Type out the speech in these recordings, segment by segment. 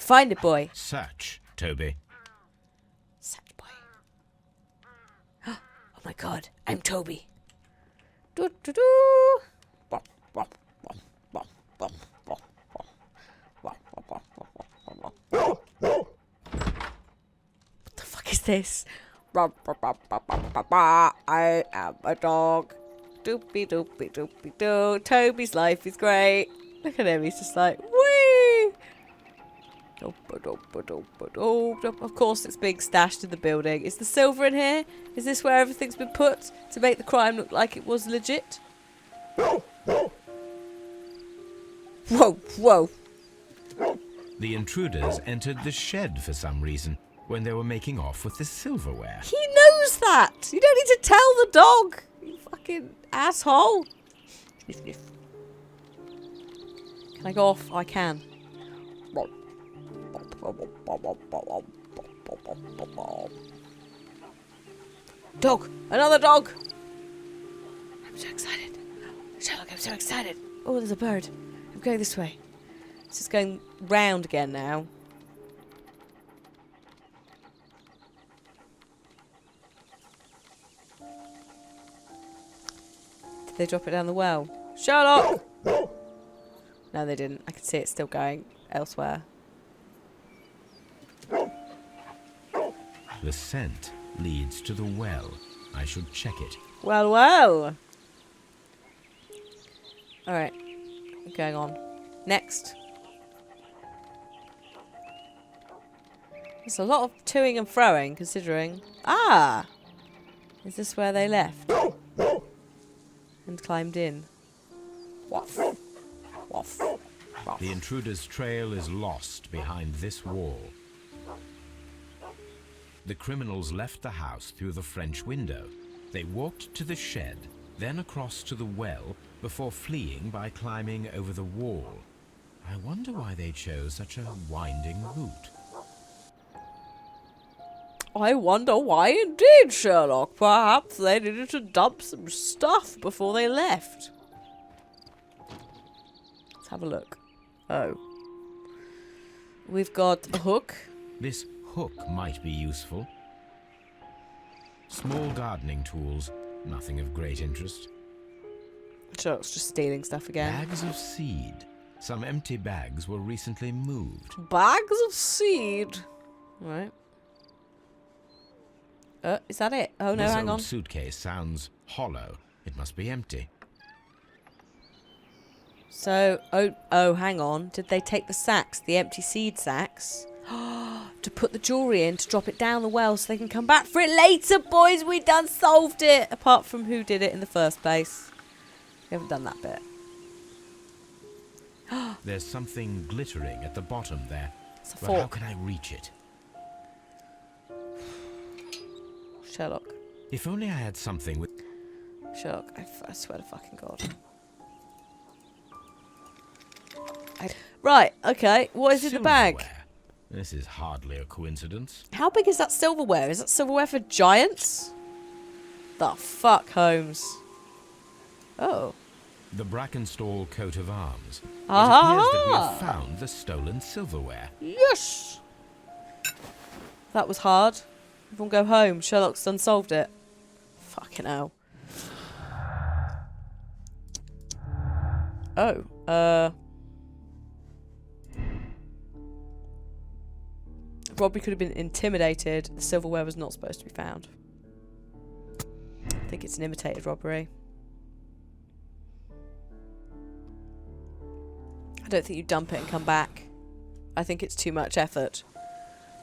Find it, boy. Search, Toby. Search, boy. Oh my god, I'm Toby. Do do do. What the fuck is this? I am a dog. Doopy doopy doopy doo. Toby's life is great. Look at him, he's just like, whee! Of course it's being stashed in the building. Is the silver in here? Is this where everything's been put to make the crime look like it was legit? Whoa, whoa. The intruders entered the shed for some reason when they were making off with the silverware. He knows that! You don't need to tell the dog! You fucking asshole! Sniff, sniff. Can I go off? Oh, I can. Dog! Another dog! I'm so excited. Sherlock, I'm so excited. Oh, there's a bird. I'm going this way. It's just going round again now. Did they drop it down the well? Sherlock! No, they didn't. I can see it still going elsewhere. The scent leads to the well. I should check it. Well, well. Alright. Going on. Next. There's a lot of toing and froing, considering... Ah! Is this where they left? And climbed in. Waff. Waff. Waff. The intruder's trail is lost behind this wall. The criminals left the house through the French window. They walked to the shed, then across to the well, before fleeing by climbing over the wall. I wonder why they chose such a winding route. I wonder why indeed, Sherlock. Perhaps they needed to dump some stuff before they left. Let's have a look. Oh. We've got a hook. This hook might be useful. Small gardening tools, nothing of great interest. Sherlock's just stealing stuff again. Bags of seed. Some empty bags were recently moved. Bags of seed. Right. Is that it? Oh no, this hang old on. Suitcase sounds hollow. It must be empty. So, oh, hang on. Did they take the sacks, the empty seed sacks, to put the jewellery in, to drop it down the well so they can come back for it later, boys? We done solved it. Apart from who did it in the first place. We haven't done that bit. There's something glittering at the bottom there. It's a But fork. how can I reach it? Sherlock. If only I had something with... Sherlock, I swear to fucking God. Right, okay. What is in the bag? Silverware. This is hardly a coincidence. How big is that silverware? Is that silverware for giants? The fuck, Holmes? Oh. The Brackenstall coat of arms. Aha! It appears that we have found the stolen silverware. Yes! That was hard. Everyone go home. Sherlock's unsolved it. Fucking hell. Oh, Robbery could have been intimidated. The silverware was not supposed to be found. I think it's an imitated robbery. I don't think you dump it and come back. I think it's too much effort.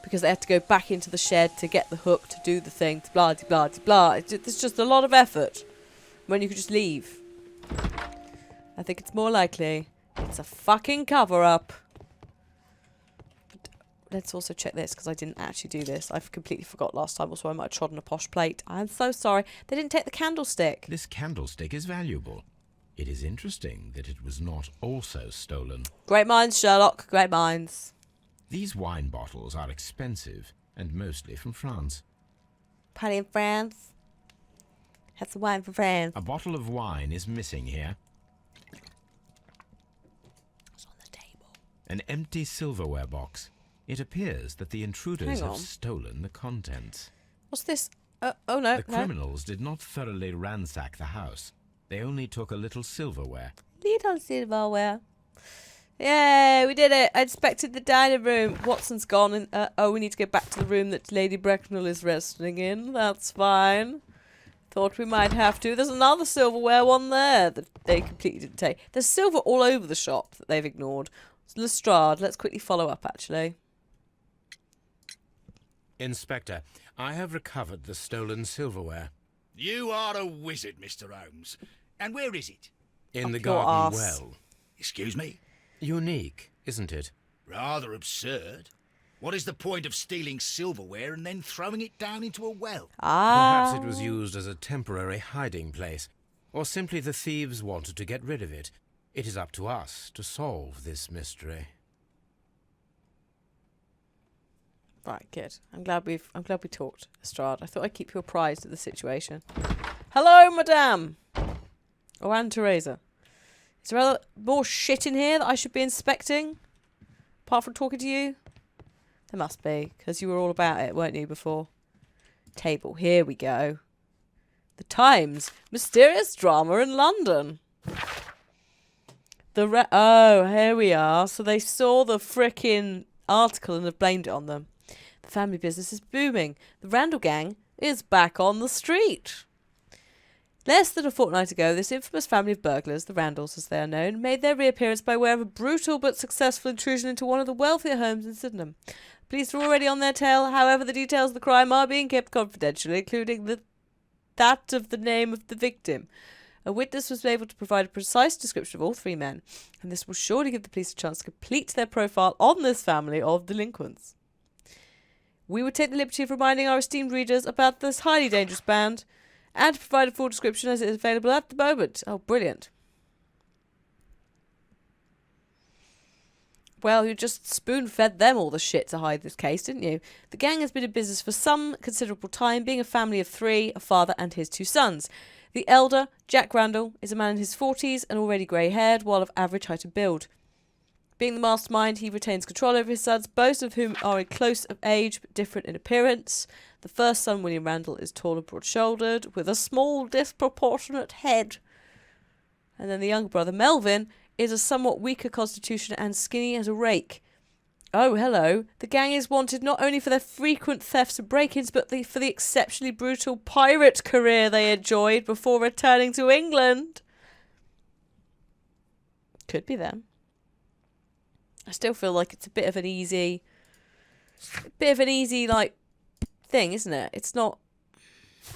Because they have to go back into the shed to get the hook to do the thing, to blah, de blah, de blah. There's just a lot of effort when you could just leave. I think it's more likely it's a fucking cover-up. Let's also check this, because I didn't actually do this. I completely forgot last time, also I might have trodden a posh plate. I'm so sorry. They didn't take the candlestick. This candlestick is valuable. It is interesting that it was not also stolen. Great minds, Sherlock. Great minds. These wine bottles are expensive, and mostly from France. Party in France. Have some wine for France. A bottle of wine is missing here. It's on the table. An empty silverware box. It appears that the intruders Hang on. have stolen the contents. What's this? Oh, no, The criminals did not thoroughly ransack the house. They only took a little silverware. Little silverware. Yay, we did it. I inspected the dining room. Watson's gone. And, we need to go back to the room that Lady Bracknell is resting in. That's fine. Thought we might have to. There's another silverware one there that they completely didn't take. There's silver all over the shop that they've ignored. Lestrade, let's quickly follow up, actually. Inspector, I have recovered the stolen silverware. You are a wizard, Mr. Holmes. And where is it? In the Up your garden arse. well. Excuse me? Unique, isn't it? Rather absurd. What is the point of stealing silverware and then throwing it down into a well? Ah. Perhaps it was used as a temporary hiding place. Or simply the thieves wanted to get rid of it. It is up to us to solve this mystery. Right, good. I'm glad we talked, Lestrade. I thought I'd keep you apprised of the situation. Hello, madame. Oh, and Teresa. Is there other more shit in here that I should be inspecting? Apart from talking to you? There must be, because you were all about it, weren't you, before? Table. Here we go. The Times. Mysterious drama in London. Oh, here we are. So they saw the frickin' article and have blamed it on them. The family business is booming. The Randall gang is back on the street. Less than a fortnight ago, this infamous family of burglars, the Randalls as they are known, made their reappearance by way of a brutal but successful intrusion into one of the wealthier homes in Sydenham. Police are already on their tail. However, the details of the crime are being kept confidential, including that of the name of the victim. A witness was able to provide a precise description of all three men, and this will surely give the police a chance to complete their profile on this family of delinquents. We would take the liberty of reminding our esteemed readers about this highly dangerous band and to provide a full description as it is available at the moment. Oh, brilliant. Well, you just spoon-fed them all the shit to hide this case, didn't you? The gang has been in business for some considerable time, being a family of three, a father and his two sons. The elder, Jack Randall, is a man in his 40s and already grey-haired, while of average height and build. Being the mastermind, he retains control over his sons, both of whom are close of age but different in appearance. The first son, William Randall, is tall and broad-shouldered, with a small, disproportionate head. And then the younger brother, Melvin, is a somewhat weaker constitution and skinny as a rake. Oh, hello. The gang is wanted not only for their frequent thefts and break-ins, but for the exceptionally brutal pirate career they enjoyed before returning to England. Could be them. I still feel like it's a bit of an easy, like, thing, isn't it? It's not...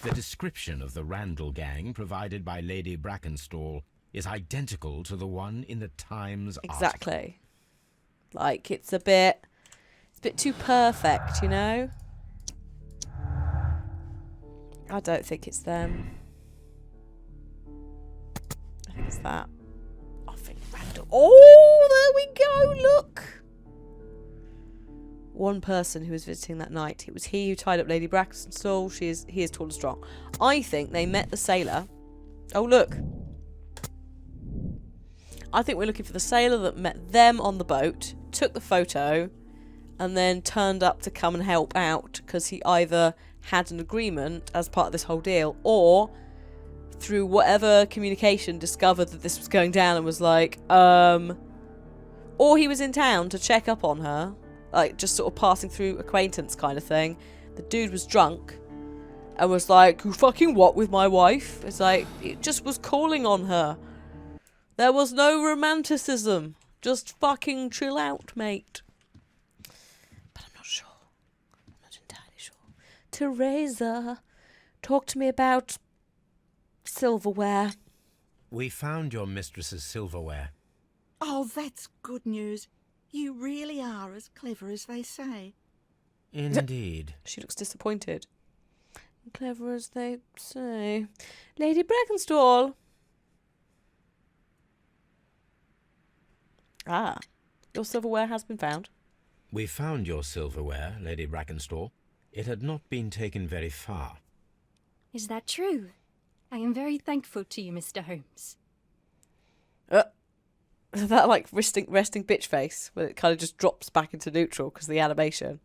The description of the Randall gang provided by Lady Brackenstall is identical to the one in the Times article. Exactly. Like, it's a bit too perfect, you know? I don't think it's them. I think it's that. I think Randall. Oh, there we go, look! One person who was visiting that night. It was he who tied up Lady Brackenstall. He is tall and strong. I think they met the sailor. Oh, look. I think we're looking for the sailor that met them on the boat, took the photo, and then turned up to come and help out because he either had an agreement as part of this whole deal or through whatever communication discovered that this was going down and was like, or he was in town to check up on her, like just sort of passing through acquaintance kind of thing. The dude was drunk and was like, you fucking what with my wife? It's like, it just was calling on her. There was no romanticism. Just fucking chill out, mate. But I'm not sure. I'm not entirely sure. Teresa, talk to me about silverware. We found your mistress's silverware. Oh, that's good news. You really are as clever as they say. Indeed. She looks disappointed. Clever as they say. Lady Brackenstall. Ah, your silverware has been found. We found your silverware, Lady Brackenstall. It had not been taken very far. Is that true? I am very thankful to you, Mr. Holmes. that like resting bitch face where it kind of just drops back into neutral because of the animation.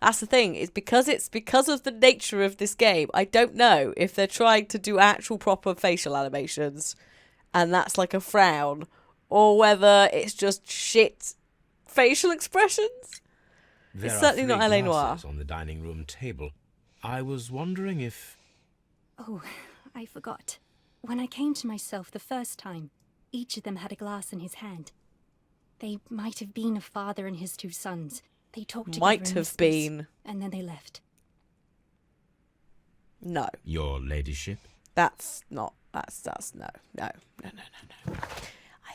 That's the thing. It's because of the nature of this game. I don't know if they're trying to do actual proper facial animations, and that's like a frown, or whether it's just shit facial expressions. It's certainly not LA Noire. On the dining room table. I was wondering if... Oh, I forgot. When I came to myself the first time, each of them had a glass in his hand. They might have been a father and his two sons. They talked together Might in have whispers, been. and then they left. No. Your ladyship? That's no. I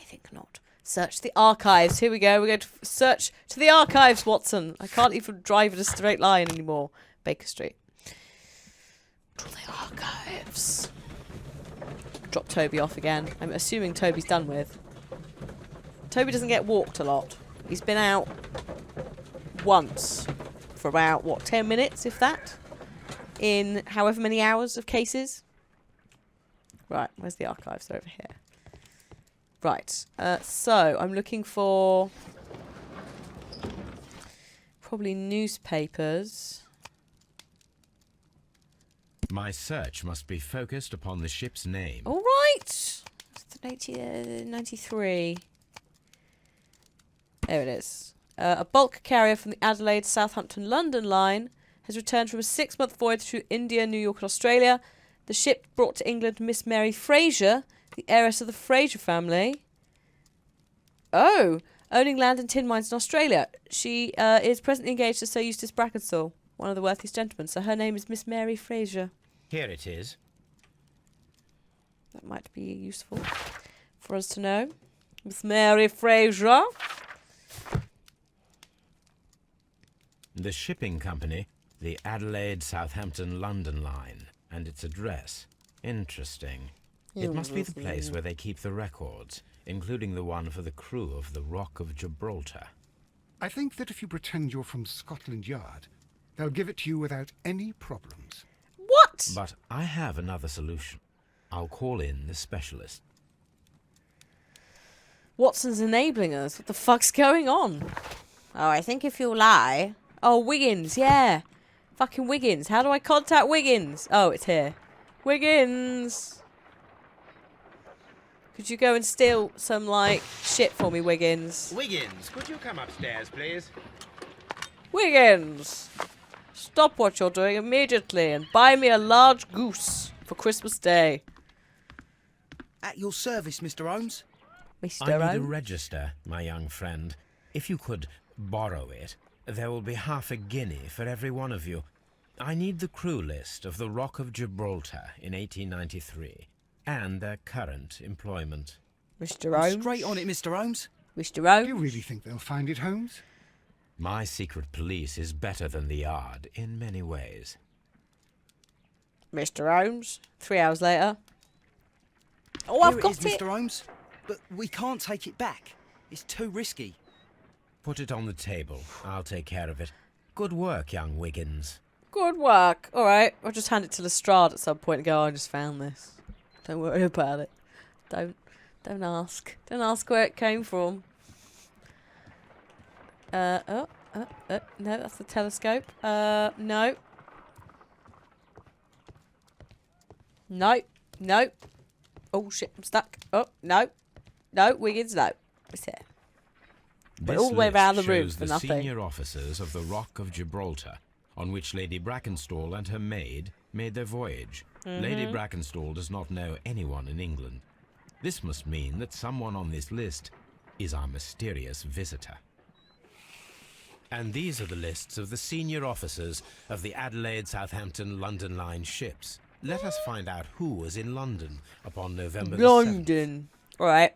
think not. Search the archives. Here we go. We're going to search to the archives, Watson. I can't even drive in a straight line anymore. Baker Street. To the archives. Drop Toby off again. I'm assuming Toby's done with. Toby doesn't get walked a lot. He's been out once for about, 10 minutes, if that? In however many hours of cases. Right, where's the archives? They're over here. Right, so I'm looking for probably newspapers. My search must be focused upon the ship's name. All right. It's 93. There it is. A bulk carrier from the Adelaide, Southampton, London line has returned from a 6-month voyage through India, New York and Australia. The ship brought to England Miss Mary Fraser, the heiress of the Fraser family. Oh, owning land and tin mines in Australia. She is presently engaged to Sir Eustace Brackenstall, one of the wealthiest gentlemen. So her name is Miss Mary Fraser. Here it is. That might be useful for us to know. Miss Mary Fraser. The shipping company, the Adelaide, Southampton, London line, and its address. Interesting. It must be the place where they keep the records, including the one for the crew of the Rock of Gibraltar. I think that if you pretend you're from Scotland Yard, they'll give it to you without any problems. What? But I have another solution. I'll call in the specialist. Watson's enabling us. What the fuck's going on? Oh, I think if you lie... Oh, Wiggins, yeah. Fucking Wiggins. How do I contact Wiggins? Oh, it's here. Wiggins! Could you go and steal some, shit for me, Wiggins? Wiggins, could you come upstairs, please? Wiggins! Stop what you're doing immediately and buy me a large goose for Christmas Day. At your service, Mr. Holmes. Mr. I need a Holmes? register, my young friend. If you could borrow it, there will be half a guinea for every one of you. I need the crew list of the Rock of Gibraltar in 1893 and their current employment. Mr. Holmes? Straight on it, Mr. Holmes. Mr. Do Holmes? you really think they'll find it, Holmes? My secret police is better than the Yard in many ways. Mr. Holmes? 3 hours later. Oh, I've Here got it is, Mr. Holmes. But we can't take it back. It's too risky. Put it on the table. I'll take care of it. Good work, young Wiggins. Good work. All right. I'll just hand it to Lestrade at some point and go, I just found this. Don't worry about it. Don't ask. Don't ask where it came from. No, that's the telescope. No. No. Oh, shit, I'm stuck. Oh, no. No, Wiggins, no. It's here. Went all the way around the room for nothing. The senior officers of the Rock of Gibraltar, on which Lady Brackenstall and her maid made their voyage. Lady Brackenstall does not know anyone in England. This must mean that someone on this list is our mysterious visitor. And these are the lists of the senior officers of the Adelaide, Southampton, London line ships. Let us find out who was in London upon November the 7th. London. All right.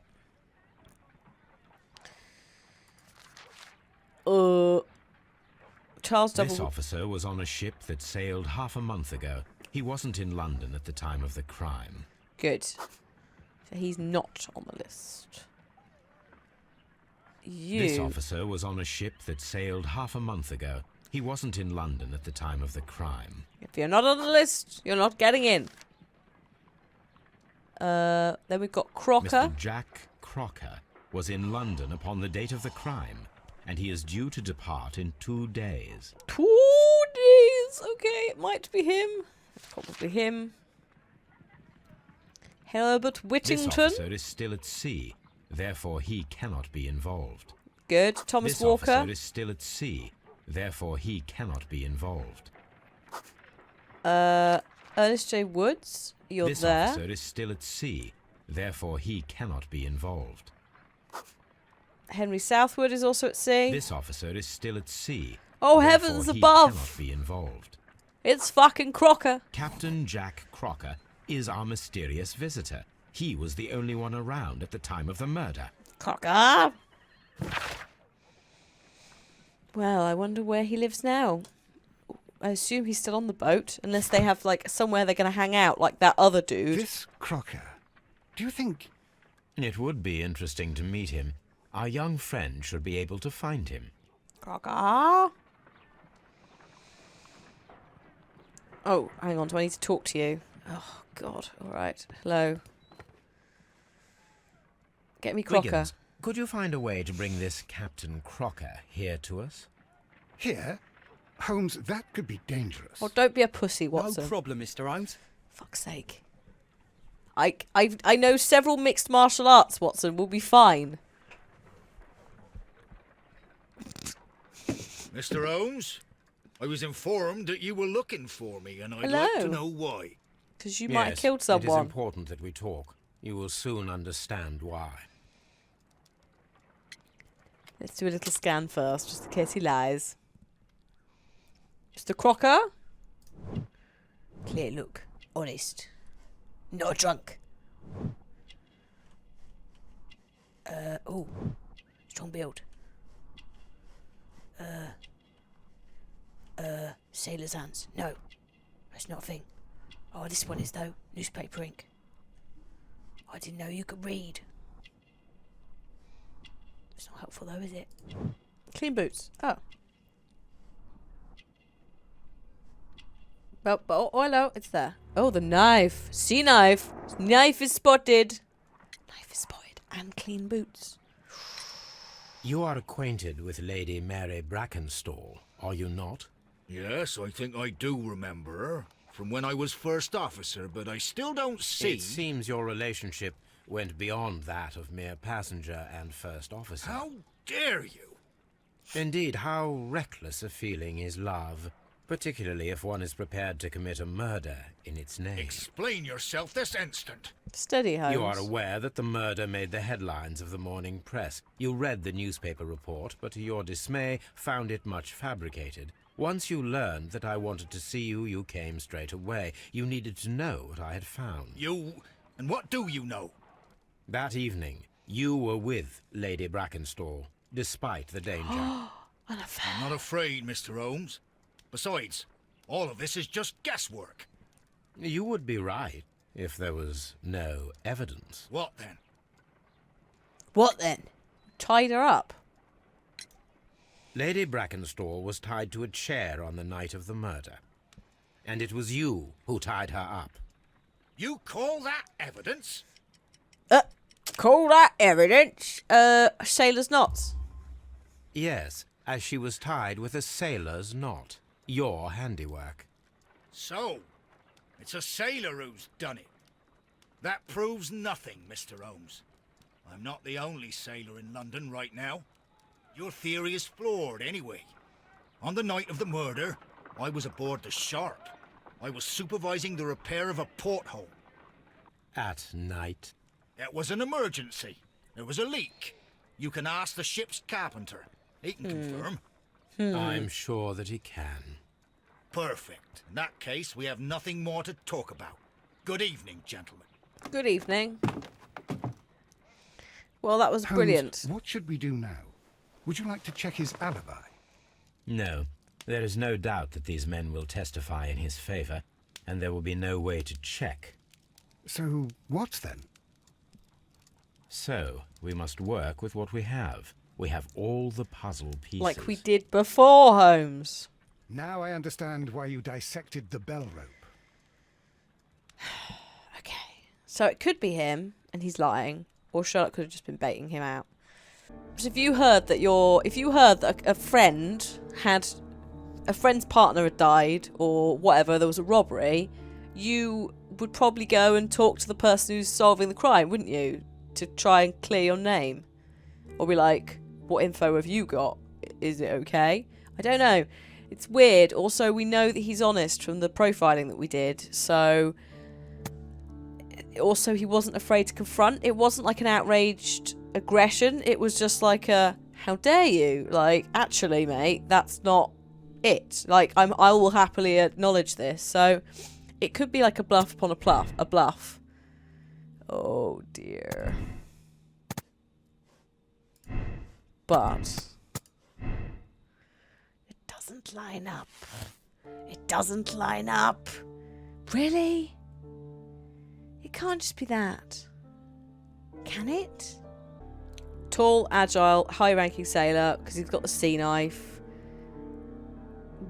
Charles This officer was on a ship that sailed half a month ago. He wasn't in London at the time of the crime. Good. So he's not on the list. This officer was on a ship that sailed half a month ago. He wasn't in London at the time of the crime. If you're not on the list, you're not getting in. Then we've got Crocker. Mr. Jack Crocker was in London upon the date of the crime, and he is due to depart in 2 days. 2 days! Okay, it might be him. It's probably him. Herbert This Whittington. officer is still at sea, therefore he cannot be involved. Good. Thomas This Walker. officer is still at sea, therefore he cannot be involved. Ernest J. Woods. You're This there. officer is still at sea, therefore he cannot be involved. Henry Southwood is also at sea. This officer is still at sea. Oh, therefore heavens he above. cannot be involved. It's fucking Crocker. Captain Jack Crocker is our mysterious visitor. He was the only one around at the time of the murder. Crocker. Well, I wonder where he lives now. I assume he's still on the boat, unless they have, like, somewhere they're going to hang out, like that other dude. This Crocker, do you think... It would be interesting to meet him. Our young friend should be able to find him. Crocker. Oh, hang on. Do I need to talk to you? Oh, God. All right. Hello. Get me Crocker. Wiggins, could you find a way to bring this Captain Crocker here to us? Here? Holmes, that could be dangerous. Oh, don't be a pussy, Watson. No problem, Mr. Holmes. Fuck's sake. I know several mixed martial arts, Watson. We'll be fine. Mr. Holmes, I was informed that you were looking for me, and I'd like to Hello. know why. Because you might have Yes, killed it is someone. important that we talk. You will soon understand why. Let's do a little scan first, just in case he lies. Mr. Crocker? Clear look. Honest. Not drunk. Oh. Strong build. Sailor's hands. No. That's not a thing. Oh, this one is, though. Newspaper ink. I didn't know you could read. It's not helpful, though, is it? Clean boots. Oh. Oh, hello. It's there. Oh, the knife. Sea knife. Knife is spotted. Knife is spotted. And clean boots. You are acquainted with Lady Mary Brackenstall, are you not? Yes, I think I do remember her from when I was first officer, but I still don't see... It seems your relationship went beyond that of mere passenger and first officer. How dare you? Indeed, how reckless a feeling is love, particularly if one is prepared to commit a murder in its name. Explain yourself this instant. Steady, Holmes. You are aware that the murder made the headlines of the morning press. You read the newspaper report, but to your dismay, found it much fabricated. Once you learned that I wanted to see you, you came straight away. You needed to know what I had found. You... and what do you know? That evening, you were with Lady Brackenstall, despite the danger. An affair. I'm not afraid, Mr. Holmes. Besides, all of this is just guesswork. You would be right if there was no evidence. What then? What then? Tied her up. Lady Brackenstall was tied to a chair on the night of the murder. And it was you who tied her up. You call that evidence? Call that evidence. Sailor's knots. Yes, as she was tied with a sailor's knot. Your handiwork. So, it's a sailor who's done it. That proves nothing, Mr. Holmes. I'm not the only sailor in London right now. Your theory is flawed anyway. On the night of the murder, I was aboard the Sharp. I was supervising the repair of a porthole. At night. It was an emergency. There was a leak. You can ask the ship's carpenter. He can confirm. I'm sure that he can. Perfect. In that case, we have nothing more to talk about. Good evening, gentlemen. Good evening. Well, that was Holmes, brilliant. what should we do now? Would you like to check his alibi? No, there is no doubt that these men will testify in his favor, and there will be no way to check. So, what then? So, we must work with what we have. We have all the puzzle pieces. Like we did before, Holmes. Now I understand why you dissected the bell rope. Okay. So it could be him, and he's lying. Or Sherlock could have just been baiting him out. So if you heard that a friend's partner had died or whatever, there was a robbery, you would probably go and talk to the person who's solving the crime, wouldn't you? To try and clear your name. Or be like, what info have you got? Is it okay? I don't know. It's weird. Also, we know that he's honest from the profiling that we did. So, also, he wasn't afraid to confront. It wasn't like an outraged aggression. It was just like a, how dare you? Like, actually, mate, that's not it. Like, I will happily acknowledge this. So, it could be like a bluff upon a bluff. Oh, dear. But it doesn't line up. It doesn't line up. Really? It can't just be that. Can it? Tall, agile, high-ranking sailor, because he's got the sea knife.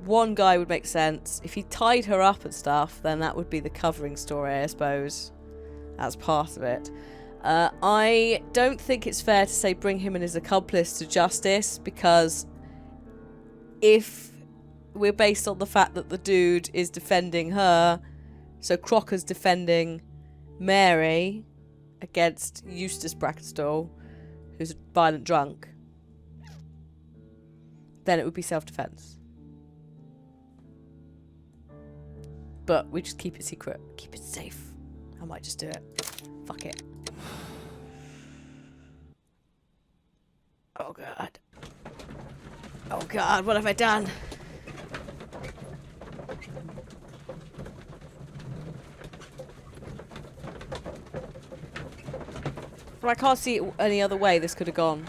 One guy would make sense. If he tied her up and stuff, then that would be the covering story, I suppose. That's part of it. I don't think it's fair to say bring him and his accomplice to justice, because if we're based on the fact that the dude is defending her, so Crocker's defending Mary against Eustace Brackenstall, who's a violent drunk, then it would be self-defense. But we just keep it secret, keep it safe. I might just do it. Fuck it. Oh god. Oh god, what have I done? But I can't see it any other way this could have gone.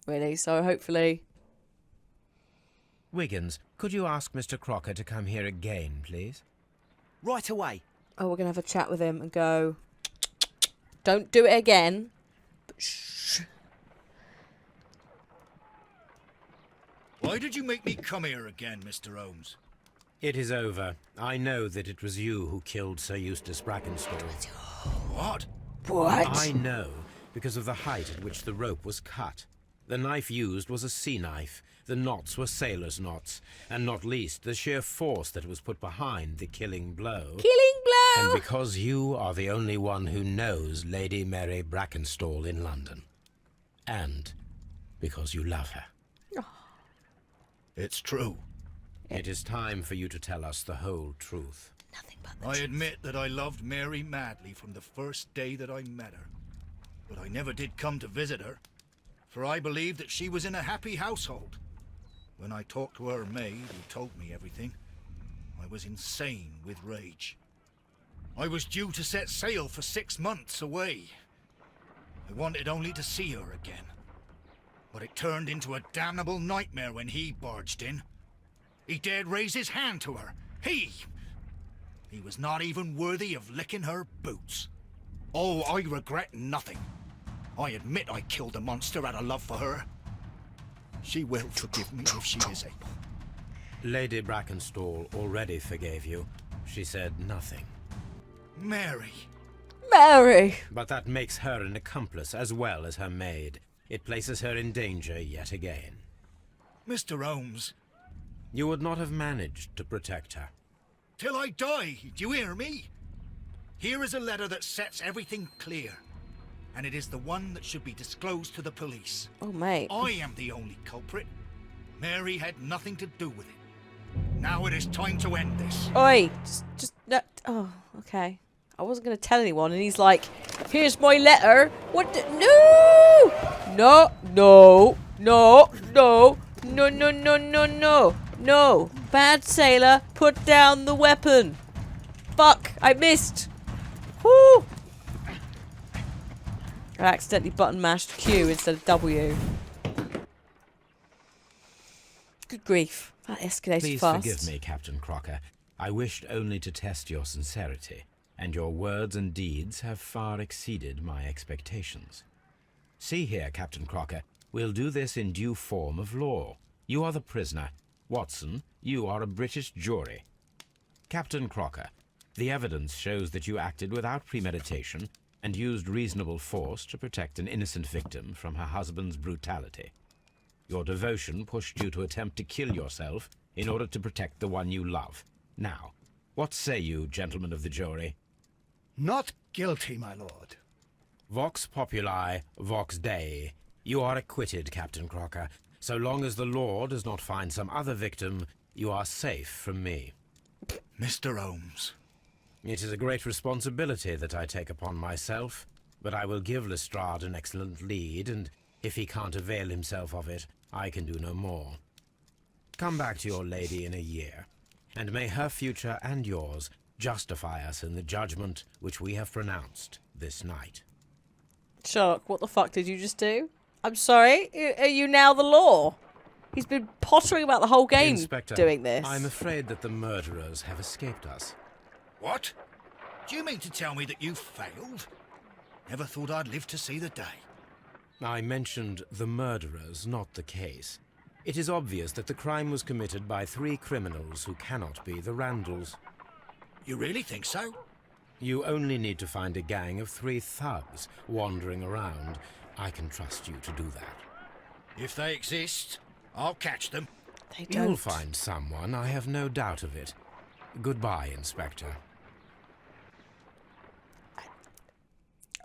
Really, so hopefully... Wiggins, could you ask Mr. Crocker to come here again, please? Right away. Oh, we're going to have a chat with him and go... Don't do it again. But shh. Why did you make me come here again, Mr. Holmes? It is over. I know that it was you who killed Sir Eustace Brackenstall. What? What? I know, because of the height at which the rope was cut. The knife used was a sea knife. The knots were sailor's knots, and not least the sheer force that was put behind the killing blow. Killing blow! And because you are the only one who knows Lady Mary Brackenstall in London. And because you love her. It's true. It is time for you to tell us the whole truth. Nothing but the I truth. admit that I loved Mary madly from the first day that I met her. But I never did come to visit her, for I believed that she was in a happy household. When I talked to her maid, who told me everything, I was insane with rage. I was due to set sail for 6 months away. I wanted only to see her again. But it turned into a damnable nightmare when he barged in. He dared raise his hand to her. He was not even worthy of licking her boots. Oh, I regret nothing. I admit I killed the monster out of love for her. She will forgive me if she is able. Lady Brackenstall already forgave you. She said nothing. Mary. Mary! But that makes her an accomplice as well as her maid. It places her in danger yet again. Mr. Holmes. You would not have managed to protect her. Till I die, do you hear me? Here is a letter that sets everything clear. And it is the one that should be disclosed to the police. Oh, mate. I am the only culprit. Mary had nothing to do with it. Now it is time to end this. Oi! Just... No, oh, okay. I wasn't going to tell anyone, and he's like, here's my letter. What the... No! No, no, no, no, no, no, no, no, no, no. Bad sailor, put down the weapon. Fuck, I missed. Woo! I accidentally button mashed Q instead of W. Good grief. That escalated Please fast. forgive me, Captain Crocker. I wished only to test your sincerity, and your words and deeds have far exceeded my expectations. See here, Captain Crocker, we'll do this in due form of law. You are the prisoner. Watson, you are a British jury. Captain Crocker, the evidence shows that you acted without premeditation and used reasonable force to protect an innocent victim from her husband's brutality. Your devotion pushed you to attempt to kill yourself in order to protect the one you love. Now, what say you, gentlemen of the jury? Not guilty, my lord. Vox populi, vox dei. You are acquitted, Captain Crocker. So long as the law does not find some other victim, you are safe from me. Mr. Holmes. It is a great responsibility that I take upon myself, but I will give Lestrade an excellent lead, and if he can't avail himself of it, I can do no more. Come back to your lady in a year, and may her future and yours justify us in the judgment which we have pronounced this night. Sherlock, what the fuck did you just do? I'm sorry, are you now the law? He's been pottering about the whole game Inspector, doing this. I'm afraid that the murderers have escaped us. What? Do you mean to tell me that you failed? Never thought I'd live to see the day. I mentioned the murderers, not the case. It is obvious that the crime was committed by 3 criminals who cannot be the Randalls. You really think so? You only need to find a gang of 3 thugs wandering around. I can trust you to do that. If they exist, I'll catch them. They don't. You'll find someone, I have no doubt of it. Goodbye, Inspector.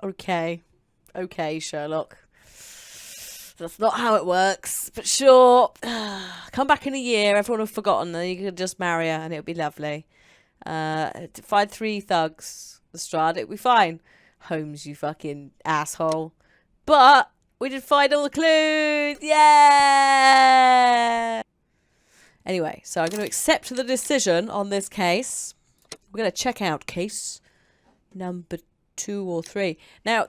Okay. Okay, Sherlock. That's not how it works, but sure. Come back in a year, everyone will have forgotten, and you could just marry her, and it'll be lovely. Find 3 thugs, Lestrade, it'll be fine. Holmes, you fucking asshole. But we did find all the clues! Yeah! Anyway, so I'm going to accept the decision on this case. We're going to check out case number 2 or 3. Now,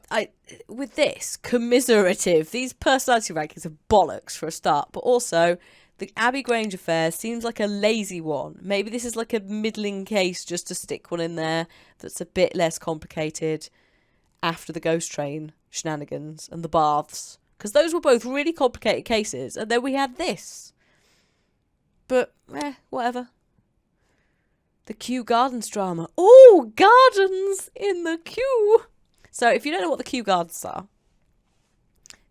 with this, commiserative, these personality rankings are bollocks for a start, but also the Abbey Grange affair seems like a lazy one. Maybe this is like a middling case just to stick one in there that's a bit less complicated after the ghost train shenanigans and the baths. Because those were both really complicated cases, and then we had this. But, whatever. The Kew Gardens drama. Oh, gardens in the Kew. So, if you don't know what the Kew Gardens are,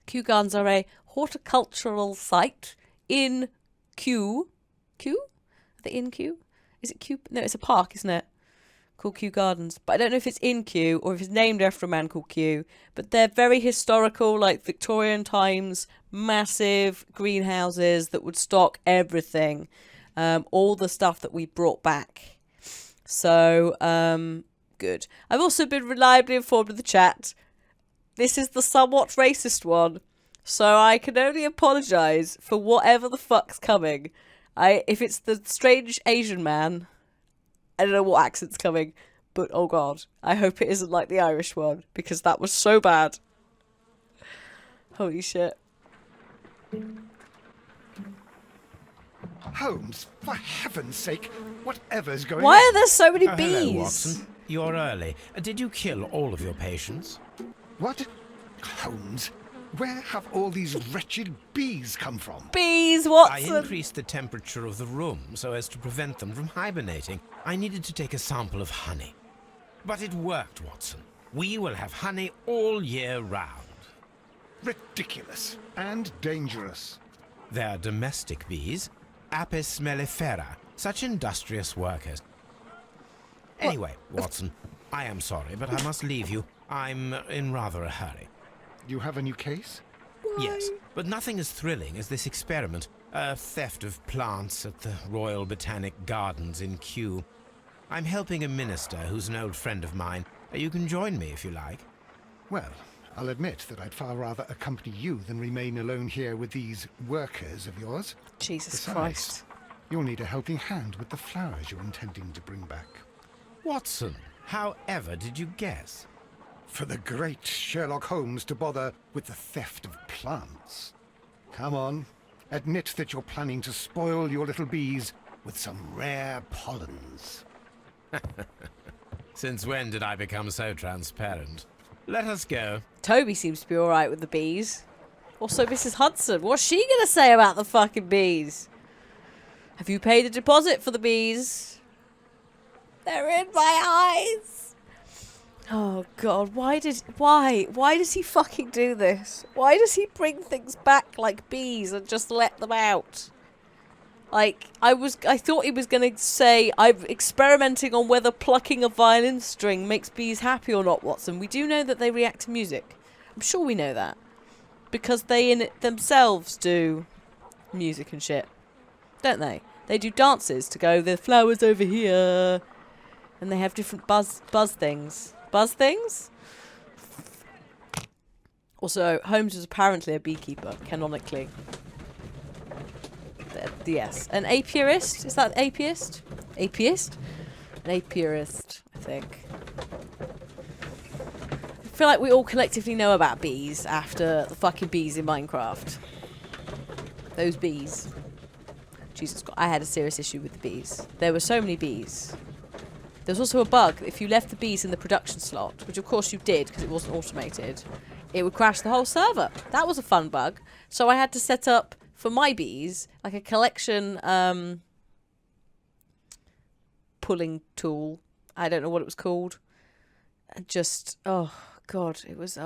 Kew Gardens are a horticultural site in Kew. Kew? Are they in Kew? Is it Kew? No, it's a park, isn't it? Called Kew Gardens. But I don't know if it's in Kew or if it's named after a man called Kew. But they're very historical, like Victorian times, massive greenhouses that would stock everything. All the stuff that we brought back. So, good. I've also been reliably informed in the chat. This is the somewhat racist one. So I can only apologise for whatever the fuck's coming. If it's the strange Asian man, I don't know what accent's coming, but oh god, I hope it isn't like the Irish one, because that was so bad. Holy shit. Holmes, for heaven's sake, whatever's going Why on? are there so many Hello, bees? Watson. You're early. Did you kill all of your patients? What? Holmes, where have all these wretched bees come from? Bees, I Watson! increased the temperature of the room so as to prevent them from hibernating. I needed to take a sample of honey. But it worked, Watson. We will have honey all year round. Ridiculous and dangerous. They're domestic bees, Apis mellifera, such industrious workers. Anyway, Watson, I am sorry, but I must leave you. I'm in rather a hurry. You have a new case? Yes, but nothing as thrilling as this experiment. A theft of plants at the Royal Botanic Gardens in Kew. I'm helping a minister who's an old friend of mine. You can join me if you like. Well, I'll admit that I'd far rather accompany you than remain alone here with these workers of yours. Jesus Besides, Christ. you'll need a helping hand with the flowers you're intending to bring back. Watson, how ever did you guess? For the great Sherlock Holmes to bother with the theft of plants. Come on, admit that you're planning to spoil your little bees with some rare pollens. Since when did I become so transparent? Let us go. Toby seems to be alright with the bees. Also, Mrs. Hudson, what's she gonna say about the fucking bees? Have you paid a deposit for the bees? They're in my eyes. Oh God, why does he fucking do this? Why does he bring things back like bees and just let them out? Like, I thought he was gonna say, I'm experimenting on whether plucking a violin string makes bees happy or not, Watson. We do know that they react to music. I'm sure we know that. Because they in it themselves do music and shit. Don't they? They do dances to go, the flowers over here. And they have different buzz things. Buzz things? Also, Holmes was apparently a beekeeper, canonically. Yes. An apiarist? Is that apiist? Apiist? An apiarist, I think. I feel like we all collectively know about bees after the fucking bees in Minecraft. Those bees. Jesus God, I had a serious issue with the bees. There were so many bees. There was also a bug. If you left the bees in the production slot, which of course you did because it wasn't automated, it would crash the whole server. That was a fun bug. So I had to set up, for my bees, like a collection pulling tool. I don't know what it was called. And just, oh God, it was,